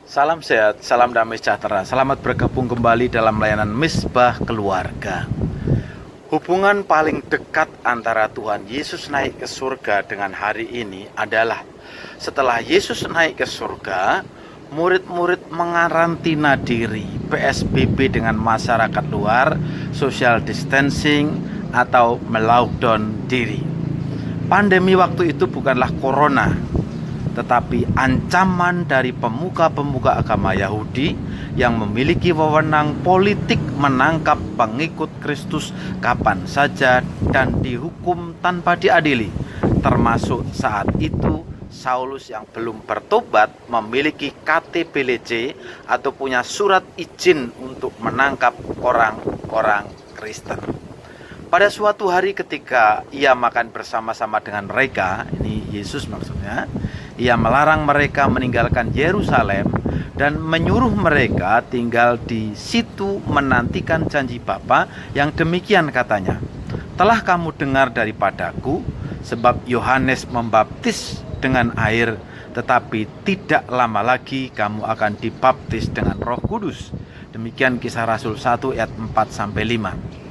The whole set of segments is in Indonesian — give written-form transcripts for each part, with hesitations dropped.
Salam sehat, salam damai sejahtera. Selamat bergabung kembali dalam layanan Misbah Keluarga. Hubungan paling dekat antara Tuhan Yesus naik ke surga dengan hari ini adalah setelah Yesus naik ke surga, murid-murid mengarantina diri, PSBB dengan masyarakat luar, social distancing atau melockdown diri. Pandemi waktu itu bukanlah corona, tetapi ancaman dari pemuka-pemuka agama Yahudi yang memiliki wewenang politik menangkap pengikut Kristus kapan saja dan dihukum tanpa diadili. Termasuk saat itu Saulus yang belum bertobat memiliki KTPLC atau punya surat izin untuk menangkap orang-orang Kristen. Pada suatu hari ketika ia makan bersama-sama dengan mereka, ini Yesus maksudnya, ia melarang mereka meninggalkan Yerusalem dan menyuruh mereka tinggal di situ menantikan janji Bapa yang demikian katanya. Telah kamu dengar daripadaku, sebab Yohanes membaptis dengan air, tetapi tidak lama lagi kamu akan dibaptis dengan Roh Kudus. Demikian Kisah Rasul 1 ayat 4-5.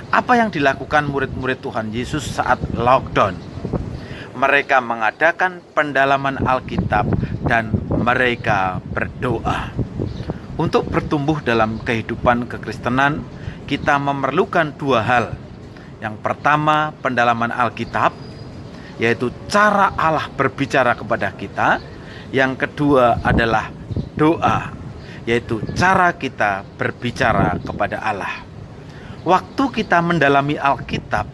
Apa yang dilakukan murid-murid Tuhan Yesus saat lockdown? Mereka mengadakan pendalaman Alkitab dan mereka berdoa. Untuk bertumbuh dalam kehidupan kekristenan, kita memerlukan dua hal. Yang pertama, pendalaman Alkitab, yaitu cara Allah berbicara kepada kita. Yang kedua adalah doa, yaitu cara kita berbicara kepada Allah. Waktu kita mendalami Alkitab,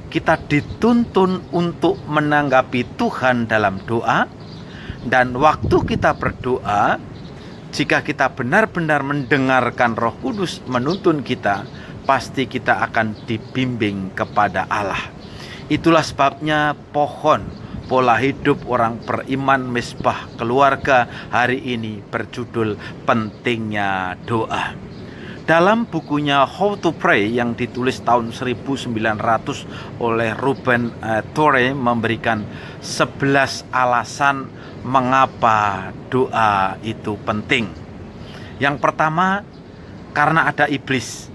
kita dituntun untuk menanggapi Tuhan dalam doa. Dan waktu kita berdoa, jika kita benar-benar mendengarkan Roh Kudus menuntun kita, pasti kita akan dibimbing kepada Allah. Itulah sebabnya pohon pola hidup orang beriman Misbah Keluarga hari ini berjudul Pentingnya Doa. Dalam bukunya How to Pray yang ditulis tahun 1900 oleh Ruben Torrey memberikan 11 alasan mengapa doa itu penting. Yang pertama, karena ada iblis.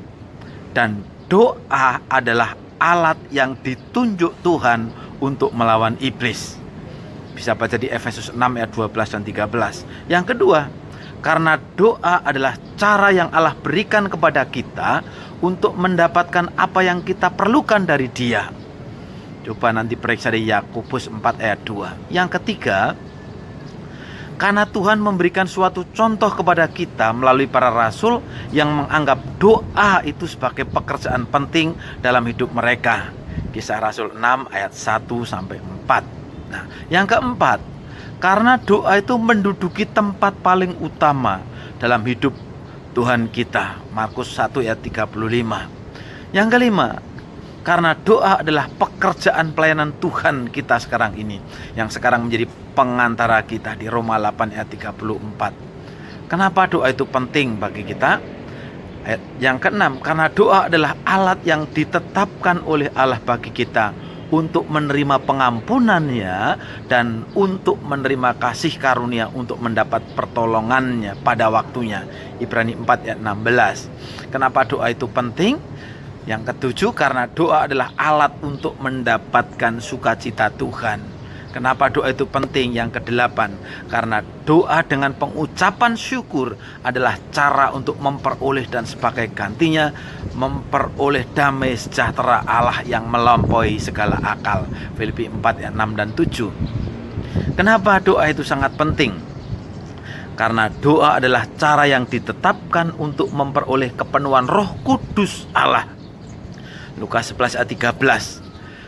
Dan doa adalah alat yang ditunjuk Tuhan untuk melawan iblis. Bisa baca di Efesus 6 ayat 12 dan 13. Yang kedua, karena doa adalah cara yang Allah berikan kepada kita untuk mendapatkan apa yang kita perlukan dari Dia. Coba nanti periksa di Yakobus 4 ayat 2. Yang ketiga, karena Tuhan memberikan suatu contoh kepada kita melalui para rasul yang menganggap doa itu sebagai pekerjaan penting dalam hidup mereka. Kisah Rasul 6 ayat 1-4. Nah, yang keempat, karena doa itu menduduki tempat paling utama dalam hidup Tuhan kita. Markus 1 ayat 35. Yang kelima, karena doa adalah pekerjaan pelayanan Tuhan kita sekarang ini, yang sekarang menjadi pengantara kita di Roma 8 ayat 34. Kenapa doa itu penting bagi kita? Yang keenam, karena doa adalah alat yang ditetapkan oleh Allah bagi kita untuk menerima pengampunannya dan untuk menerima kasih karunia untuk mendapat pertolongannya pada waktunya. Ibrani 4 ayat 16. Kenapa doa itu penting? Yang ketujuh, karena doa adalah alat untuk mendapatkan sukacita Tuhan. Kenapa doa itu penting? Yang kedelapan, karena doa dengan pengucapan syukur adalah cara untuk memperoleh dan sebagai gantinya memperoleh damai sejahtera Allah yang melampaui segala akal. Filipi 4 ayat 6 dan 7. Kenapa doa itu sangat penting? Karena doa adalah cara yang ditetapkan untuk memperoleh kepenuhan Roh Kudus Allah. Lukas 11 ayat 13.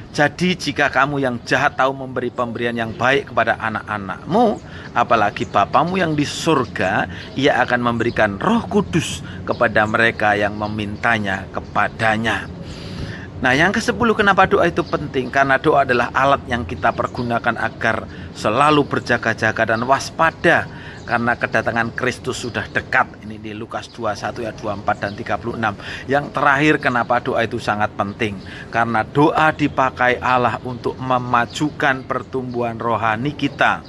Jadi jika kamu yang jahat tahu memberi pemberian yang baik kepada anak-anakmu, apalagi Bapamu yang di surga, Ia akan memberikan Roh Kudus kepada mereka yang memintanya kepadanya. Nah, yang ke-10, kenapa doa itu penting? Karena doa adalah alat yang kita pergunakan agar selalu berjaga-jaga dan waspada, karena kedatangan Kristus sudah dekat. Ini di Lukas 21 ayat 24 dan 36. Yang terakhir, kenapa doa itu sangat penting? Karena doa dipakai Allah untuk memajukan pertumbuhan rohani kita.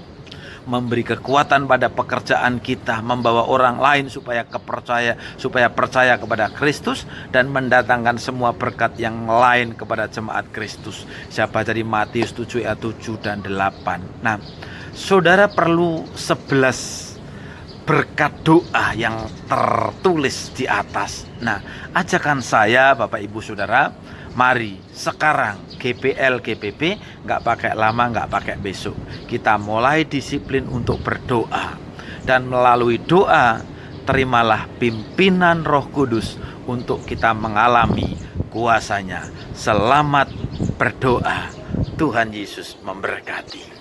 memberi kekuatan pada pekerjaan kita, membawa orang lain supaya percaya kepada Kristus, dan mendatangkan semua berkat yang lain kepada jemaat Kristus. Saya baca di Matius 7 ayat 7 dan 8. Nah, saudara perlu 11 berkat doa yang tertulis di atas. Nah, ajakan saya Bapak Ibu Saudara, mari sekarang GPL GPP, nggak pakai lama, nggak pakai besok, kita mulai disiplin untuk berdoa. Dan melalui doa, terimalah pimpinan Roh Kudus untuk kita mengalami kuasanya. Selamat berdoa. Tuhan Yesus memberkati.